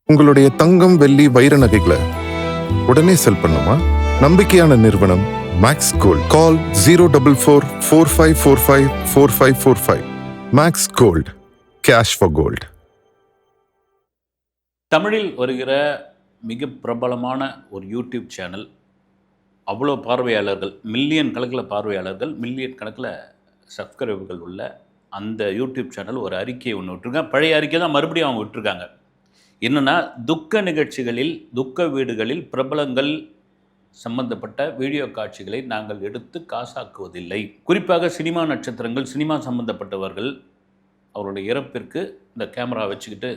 உங்களுடைய தங்கம் வெள்ளி வைர நகைகளை உடனே செல் பண்ணுமா? நம்பிக்கையான நிறுவனம் Max Gold. Call 04445454545. Max Gold, cash for gold. தமிழில் வருகிற மிக பிரபலமான ஒரு யூடியூப் சேனல், அவ்வளோ பார்வையாளர்கள், மில்லியன் கணக்கில் பார்வையாளர்கள், மில்லியன் கணக்கில் சப்ஸ்கிரைபர்கள் உள்ள அந்த யூடியூப் சேனல் ஒரு அறிக்கையை ஒன்று விட்டுருக்காங்க. பழைய அறிக்கை தான் மறுபடியும் அவங்க விட்டுருக்காங்க. என்னென்னா, துக்க நிகழ்ச்சிகளில், துக்க வீடுகளில் பிரபலங்கள் சம்பந்தப்பட்ட வீடியோ காட்சிகளை நாங்கள் எடுத்து காசாக்குவதில்லை. குறிப்பாக சினிமா நட்சத்திரங்கள், சினிமா சம்பந்தப்பட்டவர்கள் அவருடைய இறப்பிற்கு இந்த கேமரா வச்சுக்கிட்டு,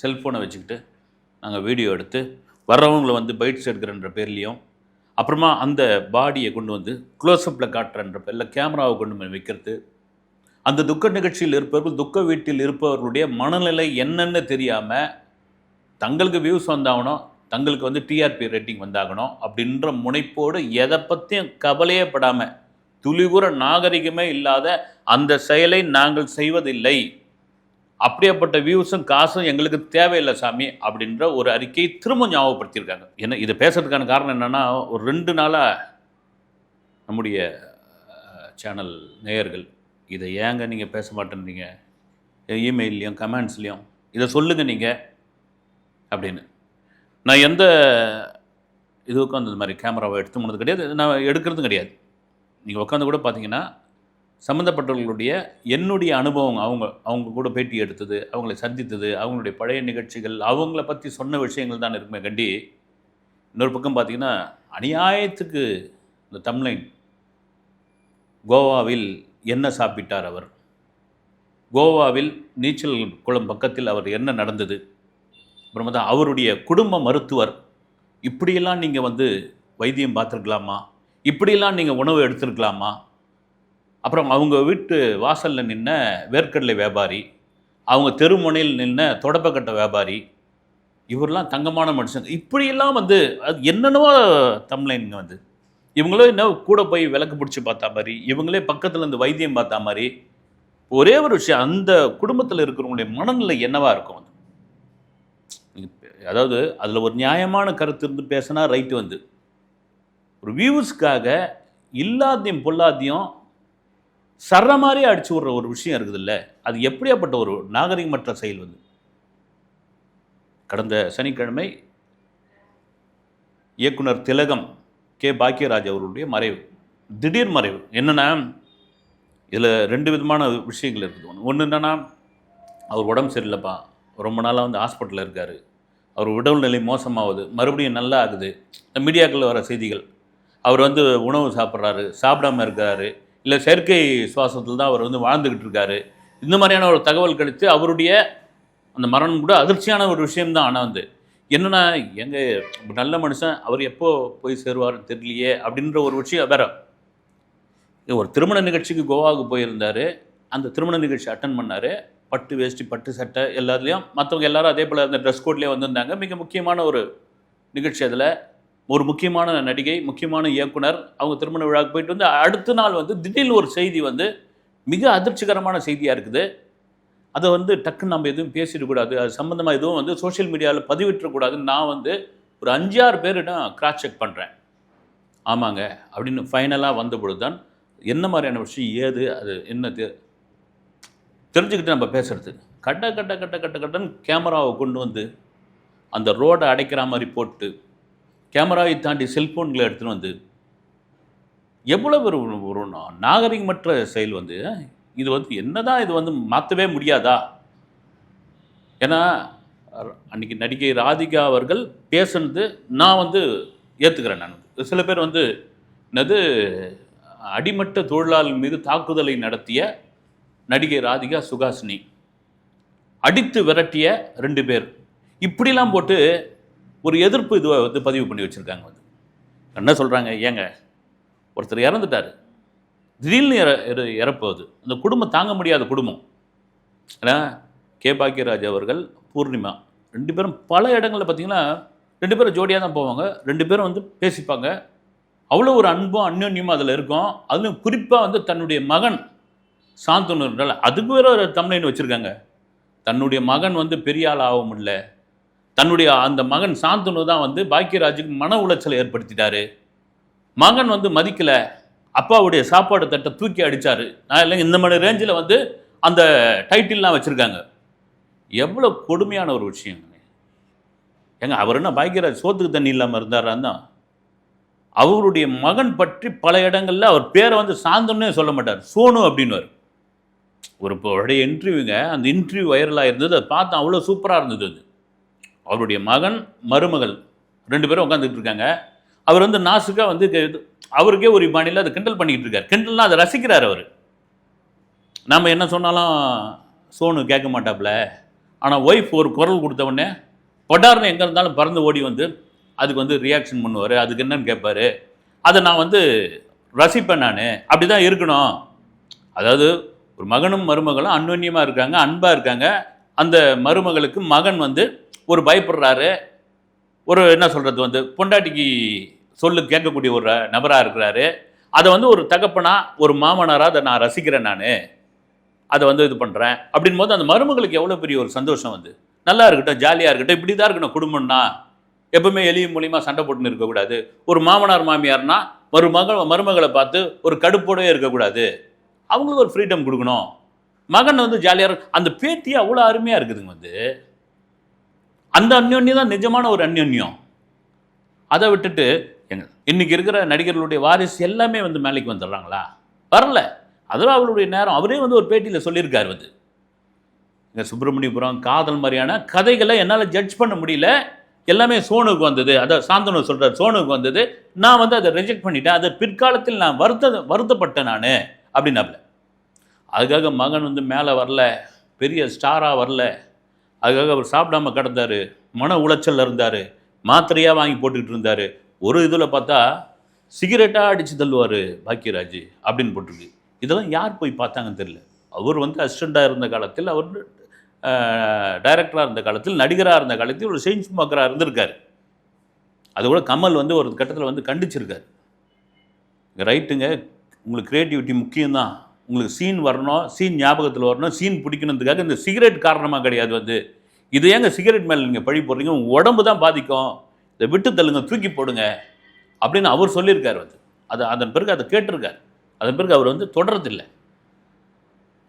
செல்ஃபோனை வச்சுக்கிட்டு நாங்கள் வீடியோ எடுத்து வர்றவங்களை வந்து பைட்ஸ் எடுக்கிறன்ற பேர்லேயும், அப்புறமா அந்த பாடியை கொண்டு வந்து க்ளோஸ்அப்பில் காட்டுறன்ற பேரில் கேமராவை கொண்டு போய் வைக்கிறது, அந்த துக்க நிகழ்ச்சியில் இருப்பவர்கள், துக்க வீட்டில் இருப்பவர்களுடைய மனநிலை என்னென்னு தெரியாமல் தங்களுக்கு வியூஸ் வந்தாகணும், தங்களுக்கு வந்து டிஆர்பி ரேட்டிங் வந்தாகணும் அப்படின்ற முனைப்போடு எதை பற்றியும் கவலையே படாமல், துளிகூற நாகரிகமே இல்லாத அந்த செயலை நாங்கள் செய்வதில்லை, அப்படியேப்பட்ட வியூஸும் காசும் எங்களுக்கு தேவையில்லை சாமி அப்படின்ற ஒரு அறிக்கையை திரும்ப ஞாபகப்படுத்தியிருக்காங்க. ஏன்னா இதை பேசுறதுக்கான காரணம் என்னென்னா, ஒரு 2 நாளாக நம்முடைய சேனல் நேயர்கள் இதை ஏங்க நீங்கள் பேச மாட்டேன்றீங்க, இமெயிலையும் கமெண்ட்ஸ்லேயும் இதை சொல்லுங்கள் நீங்கள் அப்படின்னு. நான் எந்த இதுக்கும் அந்த மாதிரி கேமராவை எடுத்து போனது கிடையாது, நான் எடுக்கிறதும் கிடையாது. நீங்கள் உட்காந்து கூட பார்த்தீங்கன்னா, சம்மந்தப்பட்டவர்களுடைய என்னுடைய அனுபவம், அவங்க கூட பேட்டி எடுத்தது, அவங்களை சந்தித்தது, அவங்களுடைய பழைய நிகழ்ச்சிகள், அவங்கள பற்றி சொன்ன விஷயங்கள் தான் இருக்குமே கண்டி. இன்னொரு பக்கம் பார்த்தீங்கன்னா, அநியாயத்துக்கு இந்த தம்ப்லைன், கோவாவில் என்ன சாப்பிட்டார் அவர், கோவாவில் நீச்சல் குளம் பக்கத்தில் அவர் என்ன நடந்தது, அப்புறமா தான் அவருடைய குடும்ப மருத்துவர், இப்படியெல்லாம் நீங்கள் வந்து வைத்தியம் பார்த்துருக்கலாமா, இப்படியெல்லாம் நீங்கள் உணவு எடுத்துருக்கலாமா, அப்புறம் அவங்க வீட்டு வாசலில் நின்ன வேர்க்கடலை வியாபாரி, அவங்க தெருமுனையில் நின்ன தொடப்பக்கட்டை வியாபாரி, இவரெல்லாம் தங்கமான மனுஷங்க, இப்படியெல்லாம் வந்து அது என்னென்னவோ தம்ப்லைனுங்க வந்து, இவங்களே என்ன கூட போய் விளக்கு பிடிச்சி பார்த்தா மாதிரி, இவங்களே பக்கத்தில் இருந்து வைத்தியம் பார்த்தா மாதிரி. ஒரே ஒரு விஷயம், அந்த குடும்பத்தில் இருக்கிறவங்களுடைய மனநிலை என்னவாக இருக்கும் வந்து, அதாவது அதில் ஒரு நியாயமான கருத்து இருந்து பேசினா ரைட்டு, வந்து ஒரு வியூஸ்க்காக இல்லாதையும் பொல்லாதையும் சர்ற மாதிரியே அடிச்சு விடுற ஒரு விஷயம் இருக்குது இல்லை, அது எப்படியாப்பட்ட ஒரு நாகரிகமற்ற செயல் வந்து. கடந்த சனிக்கிழமை இயக்குனர் திலகம் கே பாக்கியராஜ் அவர்களுடைய மறைவு, திடீர் மறைவு. என்னென்னா, இதில் 2 விதமான விஷயங்கள் இருக்குது. ஒன்று என்னென்னா, அவர் உடம்பு சரியில்லைப்பா, ரொம்ப நாளாக வந்து ஹாஸ்பிட்டலில் இருக்கார், அவர் உடல்நிலை மோசமாகுது, மறுபடியும் நல்லா ஆகுது, இந்த மீடியாக்களில் வர செய்திகள், அவர் வந்து உணவு சாப்பிட்றாரு, சாப்பிடாமல் இருக்காரு, இல்லை செயற்கை சுவாசத்தில் தான் அவர் வந்து வாழ்ந்துக்கிட்டு இருக்காரு, இந்த மாதிரியான ஒரு தகவல் கிடைத்து அவருடைய அந்த மரணம் கூட அதிர்ச்சியான ஒரு விஷயம்தான். ஆனால் வந்து என்னென்னா, எங்கள் நல்ல மனுஷன், அவர் எப்போ போய் சேருவார்னு தெரியலையே அப்படின்ற ஒரு விஷயம் வேறு. ஒரு திருமண நிகழ்ச்சிக்கு கோவாவுக்கு போயிருந்தார், அந்த திருமண நிகழ்ச்சி அட்டன் பண்ணார், பட்டு வேஷ்டி பட்டு சட்டை எல்லாத்துலேயும், மற்றவங்க எல்லாரும் அதே போல் அந்த ட்ரெஸ் கோட்லேயே வந்திருந்தாங்க. மிக முக்கியமான ஒரு நிகழ்ச்சி. அதில் ஒரு முக்கியமான நடிகை, முக்கியமான இயக்குனர் அவங்க திருமண விழாவுக்கு போயிட்டு வந்து அடுத்த நாள் வந்து திடீர்னு ஒரு செய்தி வந்து மிக அதிர்ச்சிகரமான செய்தியாக இருக்குது. அதை வந்து டக்குன்னு நம்ம எதுவும் பேசிடக்கூடாது, அது சம்மந்தமாக எதுவும் வந்து சோஷியல் மீடியாவில் பதிவிட்டுறக்கூடாதுன்னு நான் வந்து ஒரு 5-6 பேரிடம் கிராஸ் செக் பண்ணுறேன். ஆமாங்க அப்படின்னு ஃபைனலாக வந்த பொழுது தான் என்ன மாதிரியான விஷயம், ஏது, அது என்ன தெரிஞ்சுக்கிட்டு நம்ம பேசுகிறது. கட்டன்னு கேமராவை கொண்டு வந்து அந்த ரோடை அடைக்கிற மாதிரி போட்டு, கேமராவை தாண்டி செல்ஃபோன்களை எடுத்துகிட்டு வந்து, எவ்வளோ ஒரு நாகரிகமற்ற செயல் வந்து. இது வந்து என்னதான், இது வந்து மாற்றவே முடியாதா? ஏன்னா அன்றைக்கி நடிகை ராதிகா அவர்கள் பேசுனது நான் வந்து ஏற்றுக்கிறேன். நான் சில பேர் வந்து என்னது அடிமட்ட தொழிலாளர் மீது தாக்குதலை நடத்திய நடிகை ராதிகா, சுகாசினி, அடித்து விரட்டிய 2 பேர், இப்படிலாம் போட்டு ஒரு எதிர்ப்பு இதுவை வந்து பதிவு பண்ணி வச்சுருக்காங்க. வந்து என்ன சொல்கிறாங்க, ஏங்க ஒருத்தர் இறந்துட்டார், திடீர்னு இறப்போகுது, அந்த குடும்பம் தாங்க முடியாத குடும்பம். ஏன்னா கே பாக்கியராஜ் அவர்கள், பூர்ணிமா 2 பேரும் பல இடங்களில் பார்த்திங்கன்னா 2 பேரும் ஜோடியாக தான் போவாங்க, 2 பேரும் வந்து பேசிப்பாங்க, அவ்வளோ ஒரு அன்பும் அந்யோன்யமும் அதில் இருக்கும். அதுவும் குறிப்பாக வந்து தன்னுடைய மகன் சாந்தனு, அதுக்கு வேற ஒரு தம்ப்லைன் வச்சுருக்காங்க, தன்னுடைய மகன் வந்து பெரிய ஆள் ஆக முடியல, தன்னுடைய அந்த மகன் சாந்தனு தான் வந்து பாக்கியராஜுக்கு மன உளைச்சலை ஏற்படுத்திட்டாரு. மகன் வந்து மதிக்கல, அப்பாவுடைய சாப்பாடு தட்டை தூக்கி அடிச்சாரு. நான் இல்லைங்க இந்த மாதிரி ரேஞ்சில் வந்து அந்த டைட்டில்லாம் வச்சிருக்காங்க. எவ்வளோ கொடுமையான ஒரு விஷயம் ஏங்க. அவர் என்ன பாக்கியராஜ் சோத்துக்கு தண்ணி இல்லாமல் இருந்தாரான் தான். அவருடைய மகன் பற்றி பல இடங்கள்ல அவர் பேரை வந்து சாந்தனே சொல்ல மாட்டார், சோனு அப்படின்னுவார். ஒரு பழைய இன்டர்வியூங்க, அந்த இன்டர்வியூ வைரலாக இருந்தது. அதை பார்த்தா அவ்வளோ சூப்பராக இருந்தது. அது அவருடைய மகன் மருமகள் 2 பேரும் உட்காந்துட்டு இருக்காங்க. அவர் வந்து நாசுக்காக வந்து அவருக்கே ஒரு பாணியில் அதை கிண்டல் பண்ணிக்கிட்டு இருக்கார். கிண்டல்னா அதை ரசிக்கிறார் அவர். நம்ம என்ன சொன்னாலும் சோனு கேட்க மாட்டாப்புல. ஆனால் ஒய்ஃப் ஒரு குரல் கொடுத்த உடனே படார்னு எங்கே இருந்தாலும் பறந்து ஓடி வந்து அதுக்கு வந்து ரியாக்ஷன் பண்ணுவார். அதுக்கு என்னன்னு கேட்பார். அதை நான் வந்து ரசிப்பேன். நான் அப்படி தான் இருக்கணும். அதாவது ஒரு மகனும் மருமகளும் அன்யோன்யமாக இருக்காங்க, அன்பாக இருக்காங்க. அந்த மருமகளுக்கு மகன் வந்து ஒரு பயப்படுறாரு, ஒரு என்ன சொல்கிறது வந்து பொண்டாட்டிக்கு சொல்லு கேட்கக்கூடிய ஒரு நபராக இருக்கிறாரு. அதை வந்து ஒரு தகப்பனா ஒரு மாமனாராக அதை நான் ரசிக்கிறேன். நான் அதை வந்து இது பண்ணுறேன் அப்படின் போது அந்த மருமகளுக்கு எவ்வளோ பெரிய ஒரு சந்தோஷம் வந்து, நல்லா இருக்கட்டும், ஜாலியாக இருக்கட்டும், இப்படி தான் இருக்கணும் குடும்பம்னா. எப்பவுமே எளியும் மூலியமாக சண்டை போட்டுன்னு இருக்கக்கூடாது. ஒரு மாமனார் மாமியார்னா மருமகளை பார்த்து ஒரு கடுப்போடவே இருக்கக்கூடாது. அவங்களுக்கு ஒரு ஃப்ரீடம் கொடுக்கணும். மகன் வந்து ஜாலியாக அந்த பேட்டி அவ்வளோ அருமையாக இருக்குதுங்க வந்து. அந்த அந்யோன்யம் தான் நிஜமான ஒரு அந்யோன்யம். அதை விட்டுட்டு இன்னைக்கு இருக்கிற நடிகர்களுடைய வாரிசு எல்லாமே வந்து மேலைக்கு வந்துடுறாங்களா? வரல. அதெல்லாம் அவளுடைய நேரம். அவரே வந்து ஒரு பேட்டியில் சொல்லியிருக்காரு வந்து, இங்கே சுப்பிரமணியபுரம் காதல் மாதிரியான கதைகளை என்னால் ஜட்ஜ் பண்ண முடியல, எல்லாமே சோனுக்கு வந்தது. அதை சாந்தனு சொல்கிறார், சோனுக்கு வந்தது, நான் வந்து அதை ரிஜெக்ட் பண்ணிட்டேன், அதை பிற்காலத்தில் நான் வருத்தப்பட்டேன் நான் அப்படின்னாப்புல. அதுக்காக மகன் வந்து மேலே வரல, பெரிய ஸ்டாராக வரல, அதுக்காக அவர் சாப்பிடாம கிடந்தார், மன உளைச்சலில் இருந்தார், மாத்திரையாக வாங்கி போட்டுக்கிட்டு இருந்தார். ஒரு இதில் பார்த்தா சிகரெட்டாக அடித்து தள்ளுவார் பாக்கியராஜ் அப்படின்னு போட்டிருக்கு. இதெல்லாம் யார் போய் பார்த்தாங்கன்னு தெரியல. அவர் வந்து அசிஸ்டண்ட்டாக இருந்த காலத்தில், அவர் டைரக்டராக இருந்த காலத்தில், நடிகராக இருந்த காலத்தில் ஒரு செயின் ஸ்மோக்கராக இருந்திருக்காரு. அது கூட கமல் வந்து ஒரு கட்டத்தில் வந்து கண்டிச்சிருக்காரு. ரைட்டுங்க, உங்களுக்கு க்ரியேட்டிவிட்டி முக்கியம்தான், உங்களுக்கு சீன் வரணும், சீன் ஞாபகத்தில் வரணும், சீன் பிடிக்கணுன்றதுக்காக இந்த சிகரெட் காரணமாக கிடையாது வந்து. இது ஏங்க சிகரெட் மேலே நீங்கள் பழி போடுறீங்க, உங்கள் உடம்பு தான் பாதிக்கும், இதை விட்டு தள்ளுங்க, தூக்கி போடுங்க அப்படின்னு அவர் சொல்லியிருக்கார் வந்து. அதன் பிறகு அதை கேட்டிருக்கார். அதன் பிறகு அவர் வந்து தொடரதில்லை.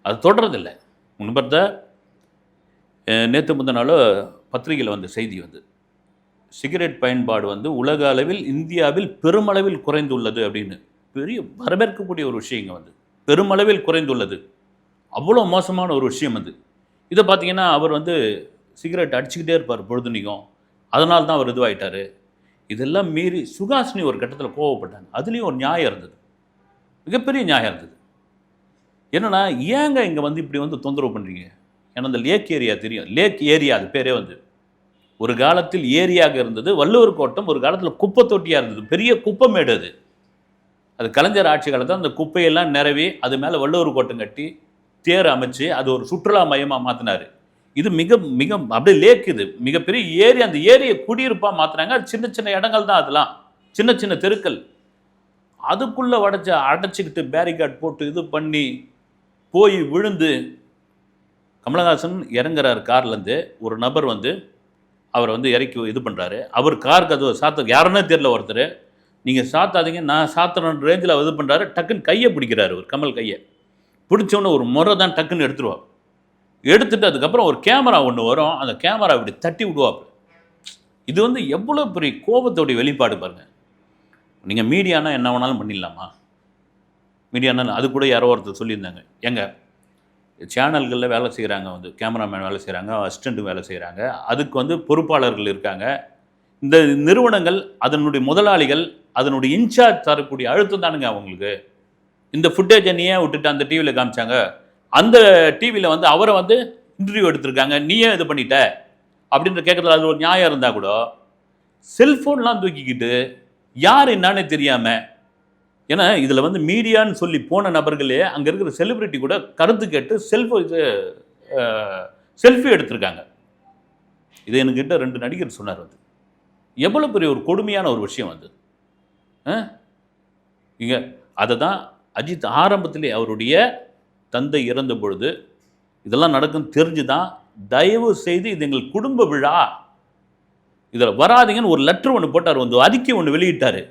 அது தொடரதில்லை. முன்பத்த நேற்று முந்தின நாள் பத்திரிகையில் வந்த செய்தி வந்து, சிகரெட் பயன்பாடு வந்து உலக அளவில் இந்தியாவில் பெருமளவில் குறைந்துள்ளது அப்படின்னு. பெரிய வரவேற்கக்கூடிய ஒரு விஷயங்க வந்து, பெருமளவில் குறைந்துள்ளது. அவ்வளோ மோசமான ஒரு விஷயம் அது. இதை பார்த்தீங்கன்னா அவர் வந்து சிகரெட் அடிச்சுக்கிட்டே இருப்பார் பொழுதுனிக்கும். அதனால தான் அவர் இதுவாகிட்டார். இதெல்லாம் மீறி சுகாசினி ஒரு கட்டத்தில் கோவப்பட்டாங்க. அதுலேயும் ஒரு நியாயம் இருந்தது, மிகப்பெரிய நியாயம் இருந்தது. என்னென்னா, ஏங்க இங்கே வந்து இப்படி வந்து தொந்தரவு பண்ணுறீங்க? ஏன்னா அந்த லேக் ஏரியா தெரியும், லேக் ஏரியா அது பேரே வந்து ஒரு காலத்தில் ஏரியாக இருந்தது. வள்ளுவர் கோட்டம் ஒரு காலத்தில் குப்பை தொட்டியாக இருந்தது, பெரிய குப்பைமேடு அது. அது கலைஞர் ஆட்சி காலத்தில் அந்த குப்பையெல்லாம் நிரவி அது மேலே வள்ளுவர் கோட்டம் கட்டி தேர் அமைச்சு அது ஒரு சுற்றுலா மையமாக மாற்றினார். இது மிக மிக அப்படியே லேக், இது மிகப்பெரிய ஏரி. அந்த ஏரியை குடியிருப்பாக மாற்றினாங்க. அது சின்ன சின்ன இடங்கள் தான், அதெல்லாம் சின்ன சின்ன தெருக்கள். அதுக்குள்ளே அடைச்சிக்கிட்டு பேரிகார்ட் போட்டு இது பண்ணி போய் விழுந்து கமலஹாசன் இறங்குறார் கார்லேருந்து. ஒரு நபர் வந்து அவரை வந்து இறக்கி இது பண்ணுறாரு. அவர் கார் கதவை சாத்த யாருன்னே தெரியல ஒருத்தர். நீங்கள் சாத்தாதீங்க, நான் சாத்தணுன்ற ரேஞ்சில் இது பண்ணுறாரு. டக்குன்னு கையை பிடிக்கிறாரு, ஒரு கமல் கையை பிடிச்சோன்னு ஒரு முறை தான் டக்குன்னு எடுத்துருவா. எடுத்துட்டு அதுக்கப்புறம் ஒரு கேமரா ஒன்று வரும், அந்த கேமரா இப்படி தட்டி விடுவாப்பு. இது வந்து எவ்வளோ பெரிய கோபத்தோடைய வெளிப்பாடு பாருங்கள். நீங்கள் மீடியானா என்ன வேணாலும் பண்ணிடலாமா? மீடியானா அது கூட யாரோ ஒருத்தர் சொல்லியிருந்தாங்க, எங்க சேனல்களில் வேலை செய்கிறாங்க வந்து, கேமராமேன் வேலை செய்கிறாங்க, அசிஸ்டண்ட்டு வேலை செய்கிறாங்க, அதுக்கு வந்து பொறுப்பாளர்கள் இருக்காங்க. இந்த நிறுவனங்கள் அதனுடைய முதலாளிகள் அதனுடைய இன்சார்ஜ் தரக்கூடிய அழுத்தம் தானுங்க அவங்களுக்கு. இந்த ஃபுட்டேஜை நீயே விட்டுட்டு அந்த டிவியில் காமிச்சாங்க, அந்த டிவியில் வந்து அவரை வந்து இன்டர்வியூ எடுத்திருக்காங்க, நீயே இது பண்ணிட்ட அப்படின்ற கேட்குறதுல அது ஒரு நியாயம் இருந்தால் கூட, செல்ஃபோன்லாம் தூக்கிக்கிட்டு யார் என்னானே தெரியாமல், ஏன்னா இதில் வந்து மீடியான்னு சொல்லி போன நபர்களே அங்கே இருக்கிற செலிபிரிட்டி கூட கருத்து கேட்டு செல்ஃபி எடுத்திருக்காங்க. இது என்கிட்ட 2 நடிகர் சொன்னார். வந்து எவ்வளோ பெரிய ஒரு கொடுமையான ஒரு விஷயம் வந்து. இங்கே அதை தான் அஜித் ஆரம்பத்திலே அவருடைய தந்தை இறந்த பொழுது இதெல்லாம் நடக்கும் தெரிஞ்சு தான், தயவு செய்து இது எங்கள் குடும்ப விழா, இதில் வராதிங்கன்னு ஒரு லெட்டர் ஒன்று போட்டார், வந்து அறிக்கை ஒன்று வெளியிட்டார்.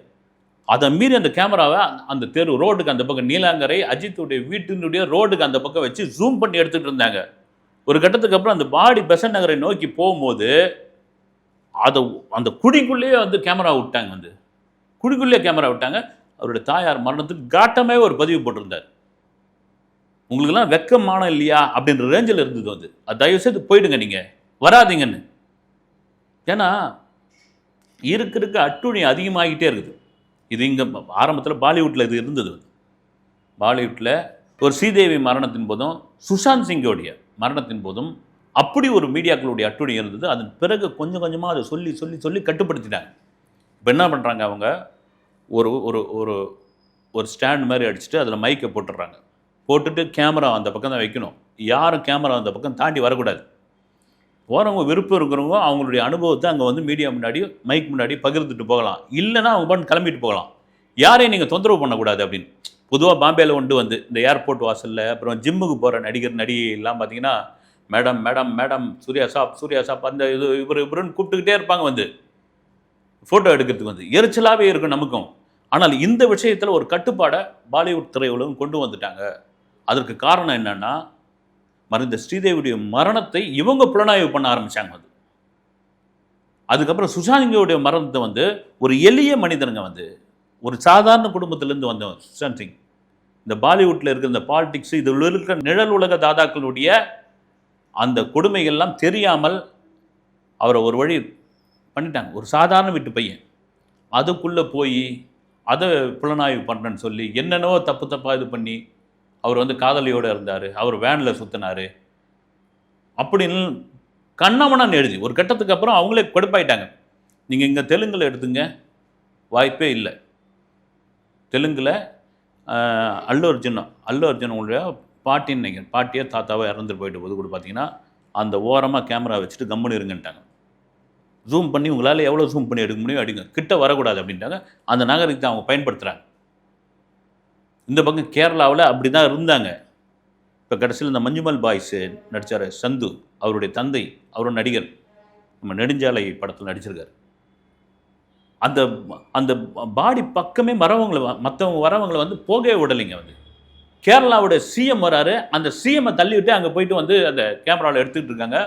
அதை மீறி அந்த கேமராவை அந்த தெரு ரோடுக்கு அந்த பக்கம் நீலாங்கரை அஜித்துடைய வீட்டினுடைய ரோடுக்கு அந்த பக்கம் வச்சு ஜூம் பண்ணி எடுத்துகிட்டு இருந்தாங்க. ஒரு கட்டத்துக்கு அப்புறம் அந்த பாடி பெசன்ட் நகரை நோக்கி போகும்போது அதை அந்த குடிக்குள்ளேயே வந்து கேமரா விட்டாங்க. வந்து குடிக்குள்ளேயே கேமரா விட்டாங்க. அவருடைய தாயார் மரணத்துக்கு காட்டமே ஒரு பதிவு போட்டிருந்தார். உங்களுக்கெல்லாம் வெக்கமானம் இல்லையா அப்படின்ற ரேஞ்சில் இருந்தது. வந்து அது தயவுசெய்து போயிடுங்க, நீங்கள் வராதிங்கன்னு. ஏன்னா இருக்க அட்டுழி அதிகமாகிட்டே இருக்குது. இது இங்கே ஆரம்பத்தில் பாலிவுட்டில் இது இருந்தது. பாலிவுட்டில் ஒரு ஸ்ரீதேவி மரணத்தின் போதும் சுஷாந்த் சிங்கோடைய மரணத்தின் போதும் அப்படி ஒரு மீடியாக்களுடைய அட்டுழி இருந்தது. அதன் பிறகு கொஞ்சம் கொஞ்சமாக அதை சொல்லி சொல்லி சொல்லி கட்டுப்படுத்திட்டாங்க. இப்போ என்ன பண்ணுறாங்க, அவங்க ஒரு ஒரு ஒரு ஒரு ஸ்டாண்ட் மாதிரி அடிச்சுட்டு அதில் மைக்கை போட்டுடுறாங்க. போட்டுட்டு கேமரா அந்த பக்கம் தான் வைக்கணும். யாரும் கேமரா அந்த பக்கம் தாண்டி வரக்கூடாது. போகிறவங்க விருப்பம் இருக்கிறவங்க அவங்களுடைய அனுபவத்தை அங்கே வந்து மீடியா முன்னாடி மைக் முன்னாடி பகிர்ந்துட்டு போகலாம். இல்லைனா அவங்க பாட்டு கிளம்பிட்டு போகலாம். யாரையும் நீங்கள் தொந்தரவு பண்ணக்கூடாது அப்படின்னு. பொதுவாக பாம்பேயில் வந்து இந்த ஏர்போர்ட் வாசலில் அப்புறம் ஜிம்முக்கு போகிற நடிகர் நடிகை எல்லாம் பார்த்தீங்கன்னா மேடம் மேடம் மேடம் சூர்யா சாப் அந்த இது இவருன்னு கூப்பிட்டுக்கிட்டே இருப்பாங்க. வந்து ஃபோட்டோ எடுக்கிறதுக்கு வந்து எரிச்சலாகவே இருக்கும் நமக்கும். ஆனால் இந்த விஷயத்தில் ஒரு கட்டுப்பாடை பாலிவுட் திரையுலகம் கொண்டு வந்துட்டாங்க. அதற்கு காரணம் என்னென்னா, மறைந்த ஸ்ரீதேவியுடைய மரணத்தை இவங்க புலனாய்வு பண்ண ஆரம்பித்தாங்க. வந்து அதுக்கப்புறம் சுஷாந்திங்கோடைய மரணத்தை வந்து ஒரு எளிய மனிதனுங்க, வந்து ஒரு சாதாரண குடும்பத்திலேருந்து வந்தவன் சுஷாந்த் சிங். இந்த பாலிவுட்டில் இருக்கிற இந்த பாலிடிக்ஸ், இதில் இருக்கிற நிழல் உலக தாதாக்களுடைய அந்த கொடுமைகள்லாம் தெரியாமல் அவரை ஒரு வழி பண்ணிட்டாங்க. ஒரு சாதாரண வீட்டு பையன் அதுக்குள்ளே போய் அதை புலனாய்வு பண்ணுறேன்னு சொல்லி என்னென்னவோ தப்பாக இது பண்ணி அவர் வந்து காதலியோடு இருந்தார், அவர் வேனில் சுற்றினார் அப்படின்னு கண்ணாமண்ணான்னு எழுதி ஒரு கட்டத்துக்கு அப்புறம் அவங்களே கொடுப்பாயிட்டாங்க. நீங்கள் இங்கே தெலுங்கில் எடுத்துங்க, வாய்ப்பே இல்லை. தெலுங்கில் அல்லு அர்ஜுனுடைய பாட்டின்னு நினைக்கிறேன், பாட்டியை தாத்தாவை இறந்துட்டு போயிட்டு போது கூட பார்த்தீங்கன்னா அந்த ஓரமாக கேமரா வச்சுட்டு கம்முன்னு இருங்கன்ட்டாங்க. ஜூம் பண்ணி உங்களால் எவ்வளோ ஜூம் பண்ணி எடுக்க முடியும் எடுங்க, கிட்ட வரக்கூடாது அப்படின்ட்டாங்க. அந்த நாகரிகத்தை அவங்க பயன்படுத்துகிறாங்க. இந்த பக்கம் கேரளாவில் அப்படி தான் இருந்தாங்க. இப்போ கடைசியில் இந்த மஞ்சுமல் பாய்ஸ் நடித்தார் சந்து, அவருடைய தந்தை, அவரோட நடிகர், நம்ம நெடுஞ்சாலை படத்தில் நடிச்சிருக்காரு. அந்த அந்த பாடி பக்கமே மற்றவங்க வரவங்களை வந்து போகவே விடலைங்க. வந்து கேரளாவோட சிஎம் வராரு, அந்த சிஎம்மை தள்ளிவிட்டு அங்கே போயிட்டு வந்து அந்த கேமராவில் எடுத்துக்கிட்டு இருக்காங்க.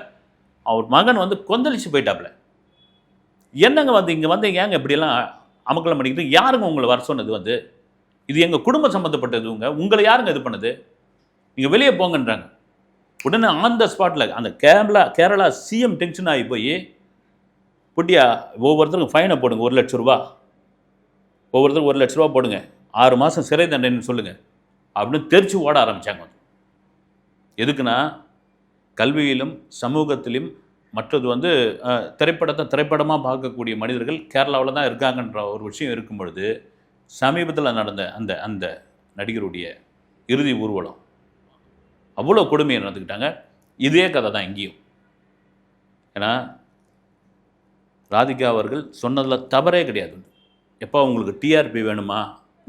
அவர் மகன் வந்து கொந்தளிச்சு போயிட்டாப்புல. என்னங்க வந்து இங்கே வந்து ஏங்க இப்படியெல்லாம் அமக்கலம் பண்ணிக்கிட்டு, யாருங்க உங்களை வர சொன்னது? வந்து இது எங்கள் குடும்பம் சம்மந்தப்பட்டது, உங்களை யாருங்க இது பண்ணது, நீங்கள் வெளியே போங்கன்றாங்க. உடனே ஆன் த ஸ்பாட்டில் அந்த கேரளா சிஎம் டென்ஷன் ஆகி போய், புட்டியா ஒவ்வொருத்தருக்கும் ஃபைனை போடுங்க, 1 லட்ச ரூபா, ஒவ்வொருத்தருக்கும் 1 லட்ச ரூபா போடுங்க, 6 மாதம் சிறை தண்டனைன்னு சொல்லுங்கள் அப்படின்னு தெரிச்சு ஓட ஆரம்பித்தாங்க. எதுக்குன்னா கல்வியிலும் சமூகத்திலும் மற்றது வந்து திரைப்படமாக பார்க்கக்கூடிய மனிதர்கள் கேரளாவில் தான் இருக்காங்கன்ற ஒரு விஷயம் இருக்கும் பொழுது, சமீபத்தில் நடந்த அந்த அந்த நடிகருடைய இறுதி ஊர்வலம் அவ்வளோ கொடுமையை நடந்துக்கிட்டாங்க. இதே கதை தான் இங்கேயும். ஏன்னா ராதிகா அவர்கள் சொன்னதில் தவறே கிடையாது. எப்போ உங்களுக்கு டிஆர்பி வேணுமா,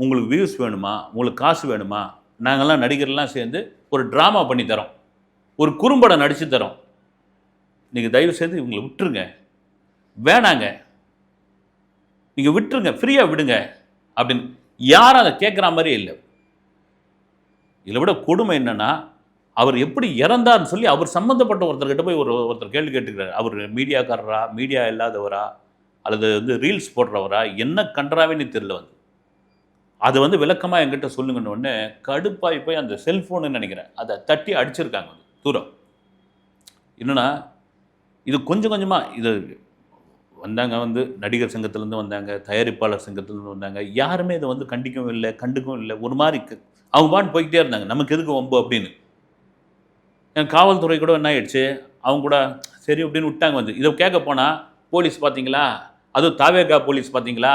உங்களுக்கு வியூஸ் வேணுமா, உங்களுக்கு காசு வேணுமா, நாங்கள்லாம் நடிகர்லாம் சேர்ந்து ஒரு ட்ராமா பண்ணி தரோம், ஒரு குறும்படம் நடித்து தரோம், நீங்கள் தயவு செய்து இவங்களை விட்டுருங்க, வேணாங்க, நீங்கள் விட்டுருங்க, ஃப்ரீயாக விடுங்க அப்படின்னு யாரும் அதை கேட்குற மாதிரியே இல்லை. இதில் விட கொடுமை என்னென்னா, அவர் எப்படி இறந்தார்னு சொல்லி அவர் சம்மந்தப்பட்ட ஒருத்தர்கிட்ட போய் ஒருத்தர் கேள்வி கேட்டுக்கிறார். அவர் மீடியாக்காரரா, மீடியா இல்லாதவரா, அல்லது வந்து ரீல்ஸ் போடுறவரா, என்ன கன்றாவேன்னு தெரியல. வந்து அதை வந்து விளக்கமாக என்கிட்ட சொல்லுங்கன்னு ஒன்று கடுப்பாகி போய் அந்த செல்ஃபோன்னு நினைக்கிறேன் அதை தட்டி அடிச்சிருக்காங்க. வந்து தூரம் என்னென்னா, இது கொஞ்சம் கொஞ்சமாக இது வந்தாங்க, வந்து நடிகர் சங்கத்திலேருந்து வந்தாங்க, தயாரிப்பாளர் சங்கத்திலேருந்து வந்தாங்க, யாருமே இதை வந்து கண்டிக்கவும் இல்லை, கண்டுக்கவும் இல்லை. ஒரு மாதிரி அவங்க பாட்டு போய்கிட்டே இருந்தாங்க, நமக்கு எதுக்கு வம்பு அப்படின்னு. என் காவல்துறை கூட என்ன ஆயிடுச்சு, அவங்க கூட சரி அப்படின்னு விட்டாங்க. வந்து இதை கேட்க போனால் போலீஸ் பார்த்தீங்களா, அதுவும் தாவேகா போலீஸ் பார்த்தீங்களா,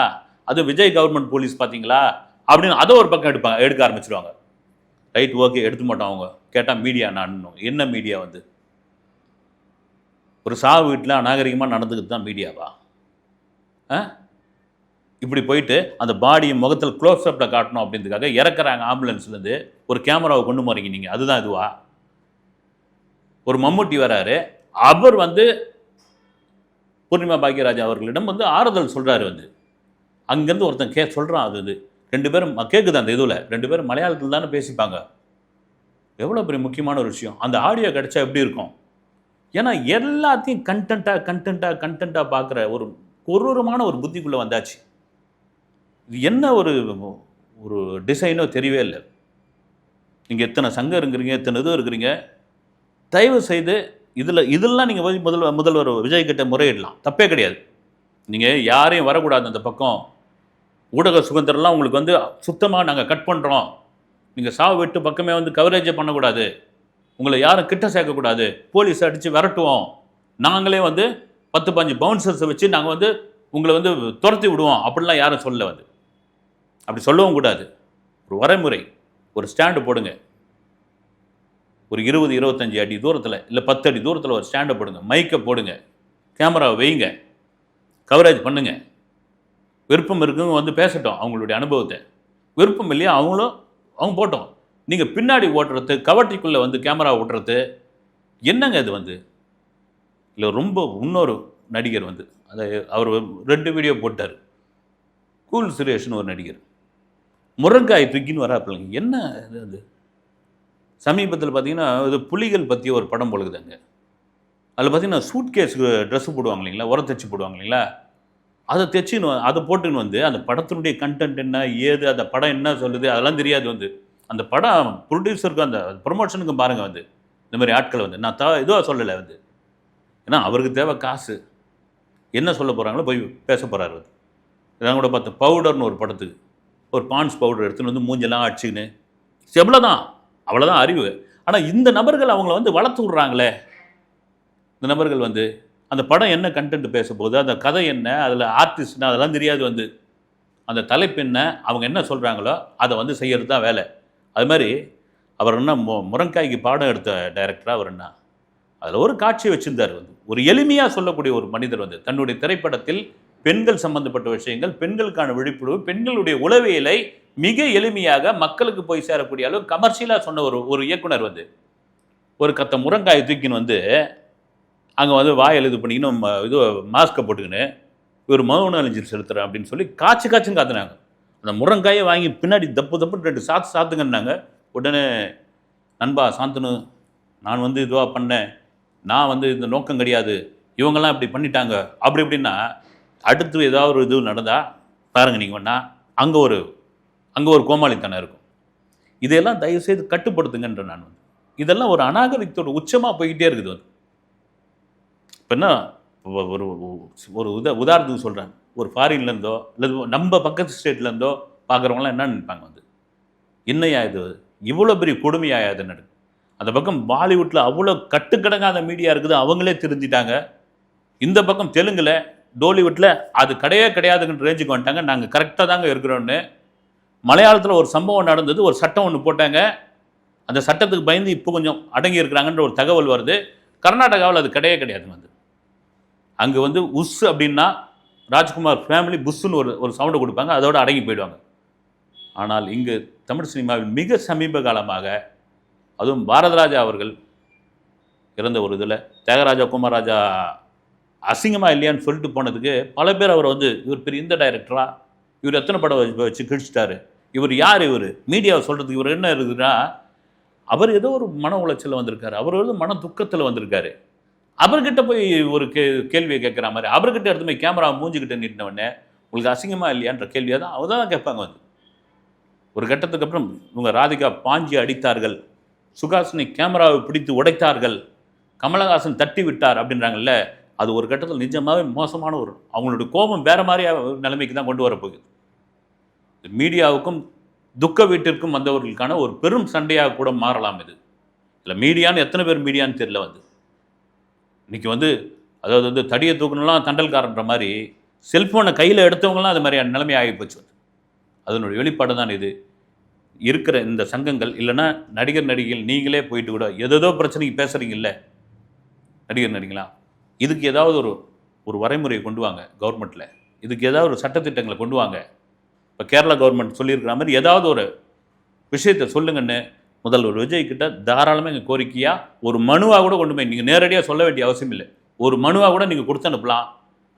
அதுவும் விஜய் கவர்மெண்ட் போலீஸ் பார்த்தீங்களா அப்படின்னு அதை ஒரு பக்கம் எடுக்க ஆரம்பிச்சிருவாங்க. ரைட், ஓகே, எடுத்து மாட்டோம். அவங்க கேட்டால் மீடியா நான் என்ன மீடியா, வந்து ஒரு சாவு வீட்டில் அநாகரிகமாக நடந்துக்கிட்டு தான் மீடியாவா? இப்படி போயிட்டு அந்த பாடியை முகத்தில் க்ளோஸ்அப்பில் காட்டணும் அப்படின்றதுக்காக இறக்குறாங்க ஆம்புலன்ஸ்லேருந்து, ஒரு கேமராவை கொண்டு போகிறீங்க நீங்கள், அதுதான் இதுவா? ஒரு மம்முட்டி வராரு, அவர் வந்து பூர்ணிமா பாக்யராஜ் அவர்களிடம் வந்து ஆறுதல் சொல்கிறாரு வந்து. அங்கேருந்து ஒருத்தன் சொல்கிறான். அது 2 பேரும் கேட்குது அந்த இதில் 2 பேரும் மலையாளத்தில் தானே பேசிப்பாங்க. எவ்வளோ பெரிய முக்கியமான ஒரு விஷயம். அந்த ஆடியோ கிடைச்சா எப்படி இருக்கும்? ஏன்னா எல்லாத்தையும் கண்டென்ட்டாக பார்க்குற ஒரு கொடூரமான ஒரு புத்திக்குள்ளே வந்தாச்சு. இது என்ன ஒரு ஒரு டிசைனோ தெரியவே இல்லை. நீங்கள் எத்தனை சங்கம் இருக்கிறீங்க, எத்தனை இது இருக்கிறீங்க, தயவு செய்து இதெல்லாம் நீங்கள் போய் முதல்வர் விஜய் கிட்ட முறையிடலாம், தப்பே கிடையாது. நீங்கள் யாரையும் வரக்கூடாது அந்த பக்கம். ஊடக சுதந்திரம்லாம் உங்களுக்கு வந்து சுத்தமாக நாங்கள் கட் பண்ணுறோம். நீங்கள் சாவு வெட்டு பக்கமே வந்து கவரேஜே பண்ணக்கூடாது. உங்களை யாரும் கிட்ட சேர்க்கக்கூடாது. போலீஸ் அடித்து விரட்டுவோம். நாங்களே வந்து 10-15 பவுன்சர்ஸை வச்சு நாங்கள் வந்து உங்களை வந்து துரத்தி விடுவோம். அப்படிலாம் யாரும் சொல்லலை வந்து. அப்படி சொல்லவும் கூடாது. ஒரு வரைமுறை, ஒரு ஸ்டாண்டு போடுங்க. ஒரு 20-25 அடி தூரத்தில் இல்லை 10 அடி தூரத்தில் ஒரு ஸ்டாண்டை போடுங்க. மைக்கை போடுங்க. கேமராவை வைங்க. கவரேஜ் பண்ணுங்க. விருப்பம் இருக்குங்க வந்து பேசட்டும் அவங்களுடைய அனுபவத்தை. விருப்பம் இல்லையா அவங்க போட்டோம். நீங்கள் பின்னாடி ஓட்டுறது, கவர்ட்டிக்குள்ளே வந்து கேமரா ஓட்டுறது என்னங்க இது வந்து? இல்லை ரொம்ப இன்னொரு நடிகர் வந்து அதை அவர் 2 வீடியோ போட்டார். கூல் சுரேஷ்னு ஒரு நடிகர் முருங்காய் தூக்கின்னு வராப்பில்லைங்க. என்ன இது அது? சமீபத்தில் பார்த்தீங்கன்னா இது புலிகள் பற்றி ஒரு படம் பொழுதுங்க. அதில் பார்த்தீங்கன்னா சூட் கேஸுக்கு ட்ரெஸ்ஸு போடுவாங்க இல்லைங்களா, உரத்தச்சு போடுவாங்க இல்லைங்களா, அதை அதை போட்டுன்னு வந்து அந்த படத்தினுடைய கண்டென்ட் என்ன ஏது, அந்த படம் என்ன சொல்லுது அதெல்லாம் தெரியாது வந்து. அந்த படம் ப்ரொடியூசருக்கு அந்த ப்ரொமோஷனுக்கும் பாருங்கள் வந்து இந்த மாதிரி ஆட்களை வந்து நான் இதுவாக சொல்லலை வந்து. ஏன்னா அவருக்கு தேவை காசு. என்ன சொல்ல போகிறாங்களோ போய் பேச போகிறாரு வந்து. இதான் கூட பார்த்த பவுடர்னு ஒரு படத்துக்கு ஒரு பான்ஸ் பவுடர் எடுத்துன்னு வந்து மூஞ்செல்லாம் அடிச்சுக்கின்னு அவ்வளோதான் அறிவு. ஆனால் இந்த நபர்கள் அவங்கள வந்து வளர்த்து விட்றாங்களே. இந்த நபர்கள் வந்து அந்த படம் என்ன கண்டென்ட் பேச போகுது, அந்த கதை என்ன, அதில் ஆர்டிஸ்ட்னா அதெல்லாம் தெரியாது வந்து. அந்த தலைப்பு என்ன, அவங்க என்ன சொல்கிறாங்களோ அதை வந்து செய்கிறது தான் வேலை. அது மாதிரி அவர் என்ன முருங்காய்க்கு பாடம் எடுத்த டைரக்டராக அவர் என்ன அதில் ஒரு காட்சியை வச்சுருந்தார் வந்து. ஒரு எளிமையாக சொல்லக்கூடிய ஒரு மனிதர் வந்து தன்னுடைய திரைப்படத்தில் பெண்கள் சம்பந்தப்பட்ட விஷயங்கள், பெண்களுக்கான விழிப்புணர்வு, பெண்களுடைய உளவியலை மிக எளிமையாக மக்களுக்கு போய் சேரக்கூடிய அளவு கமர்ஷியலாக சொன்ன ஒரு இயக்குனர் வந்து ஒரு கத்த முருங்காயை தூக்கின்னு வந்து அங்கே வந்து வாயில் இது பண்ணிக்கின்னு இது மாஸ்கை போட்டுக்கின்னு இவர் மௌன அழிஞ்சல் செலுத்துகிறேன் அப்படின்னு சொல்லி காய்ச்சுன்னு காத்துனாங்க. அந்த முருங்காயை வாங்கி பின்னாடி தப்பு 2 சாத்துங்கன்னாங்க. உடனே நண்பா சாந்தனு, நான் வந்து இதுவாக பண்ணேன், நான் வந்து இந்த நோக்கம் கிடையாது, இவங்கெல்லாம் இப்படி பண்ணிட்டாங்க அப்படி இப்படின்னா அடுத்து ஏதாவது ஒரு இது நடந்தால் பாருங்க நீங்கள் வேணா அங்கே ஒரு கோமாளித்தனம் இருக்கும். இதையெல்லாம் தயவுசெய்து கட்டுப்படுத்துங்கன்ற நான் வந்து. இதெல்லாம் ஒரு அநாகரிகத்தோட உச்சமாக போய்கிட்டே இருக்குது வந்து. இப்போ என்ன ஒரு உதாரணத்துக்கு சொல்கிறேன். ஒரு ஃபாரின்லேருந்தோ இல்லை நம்ம பக்கத்து ஸ்டேட்லேருந்தோ பார்க்குறவங்களாம் என்ன நினைப்பாங்க வந்து, என்னையா இது இவ்வளோ பெரிய கொடுமையாக இது நடு. அந்த பக்கம் பாலிவுட்டில் அவ்வளோ கட்டுக்கடங்காத மீடியா இருக்குது, அவங்களே திருந்திட்டாங்க. இந்த பக்கம் தெலுங்கில் டோலிவுட்டில் அது கிடையாதுங்கிற ரேஞ்சுக்கு வந்துட்டாங்க. நாங்கள் கரெக்டாக தாங்க இருக்கிறோன்னு. மலையாளத்தில் ஒரு சம்பவம் நடந்தது, ஒரு சட்டம் ஒன்று போட்டாங்க. அந்த சட்டத்துக்கு பயந்து இப்போ கொஞ்சம் அடங்கி இருக்கிறாங்கன்ற ஒரு தகவல் வருது. கர்நாடகாவில் அது கிடையாது வந்து. அங்கே வந்து உஸ் அப்படின்னா ராஜ்குமார் ஃபேமிலி புஷ்ஷுன்னு ஒரு சவுண்டை கொடுப்பாங்க, அதோடு அடங்கி போயிடுவாங்க. ஆனால் இங்கு தமிழ் சினிமாவில் மிக சமீப காலமாக, அதுவும் பாரதராஜா அவர்கள் இறந்த ஒரு இதில் தியாகராஜா குமாரராஜா அசிங்கமாக இல்லையான்னு சொல்லிட்டு போனதுக்கு பல பேர் அவர் வந்து இவர் பெரிய இந்த டைரக்டரா, இவர் எத்தனை படம் வச்சு கிழிச்சிட்டாரு, இவர் யார், இவர் மீடியாவை சொல்கிறதுக்கு இவர் என்ன இருக்குதுன்னா, அவர் ஏதோ ஒரு மன உளைச்சலில் வந்திருக்காரு, அவர் வந்து மன துக்கத்தில் வந்திருக்காரு. அவர்கிட்ட போய் ஒரு கேள்வியை கேட்குற மாதிரி அவர்கிட்ட எடுத்து போய் கேமரா மூஞ்சிக்கிட்ட நீட்டினவொடனே உங்களுக்கு அசிங்கமாக இல்லையான்ற கேள்வியாக தான் அவர் தான் கேட்பாங்க வந்து. ஒரு கட்டத்துக்கு அப்புறம் இவங்க ராதிகா பாஞ்சி அடித்தார்கள், சுகாசினி கேமராவை பிடித்து உடைத்தார்கள், கமலஹாசன் தட்டி விட்டார் அப்படின்றாங்கல்ல. அது ஒரு கட்டத்தில் நிஜமாகவே மோசமான அவங்களுடைய கோபம் வேறு மாதிரியாக நிலைமைக்கு தான் கொண்டு வரப்போகுது. மீடியாவுக்கும் துக்க வீட்டிற்கும் வந்தவர்களுக்கான ஒரு பெரும் சண்டையாக கூட மாறலாம் இது. இல்லை மீடியான்னு எத்தனை பேர் மீடியான்னு தெரியல வந்து. இன்றைக்கி வந்து அதாவது வந்து தடியை தூக்கணும்லாம் தண்டல்காரன்ற மாதிரி செல்ஃபோனை கையில் எடுத்தவங்களாம் அது மாதிரியான நிலைமை ஆகி போச்சு. அதனுடைய வெளிப்பாடு தான் இது. இருக்கிற இந்த சங்கங்கள் இல்லைன்னா நடிகர்கள் நீங்களே போயிட்டு கூட ஏதோ பிரச்சனைக்கு பேசுகிறீங்கல்ல நடிகர்களா, இதுக்கு ஏதாவது ஒரு வரைமுறையை கொண்டு வாங்க கவர்மெண்ட்டில். இதுக்கு ஏதாவது ஒரு சட்டத்திட்டங்களை கொண்டு வாங்க. இப்போ கேரளா கவர்மெண்ட் சொல்லியிருக்கிற மாதிரி ஏதாவது ஒரு விஷயத்தை சொல்லுங்கன்னு முதல்வர் விஜய் கிட்ட தாராளமாக எங்கள் கோரிக்கையாக ஒரு மனுவாக கூட கொண்டு போய் நீங்கள் நேரடியாக சொல்ல வேண்டிய அவசியம் இல்லை, ஒரு மனுவாக கூட நீங்கள் கொடுத்து அனுப்பலாம்.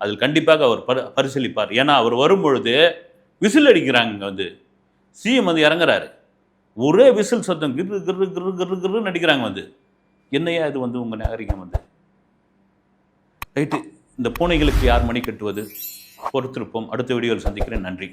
அதில் கண்டிப்பாக அவர் பரிசீலிப்பார். ஏன்னா அவர் வரும்பொழுது விசில் அடிக்கிறாங்க. இங்கே வந்து சிஎம் வந்து இறங்குறாரு, ஒரே விசில் சத்தம், கிரு கிரு கிரு கிரு கிருன்னு அடிக்கிறாங்க. வந்து என்னையா இது வந்து உங்கள் நாகரிகம் வந்து? ரைட்டு, இந்த பூனைகளுக்கு யார் மணி கட்டுவது? பொறுத்திருப்போம். அடுத்த வீடியோவில் சந்திக்கிறேன். நன்றி.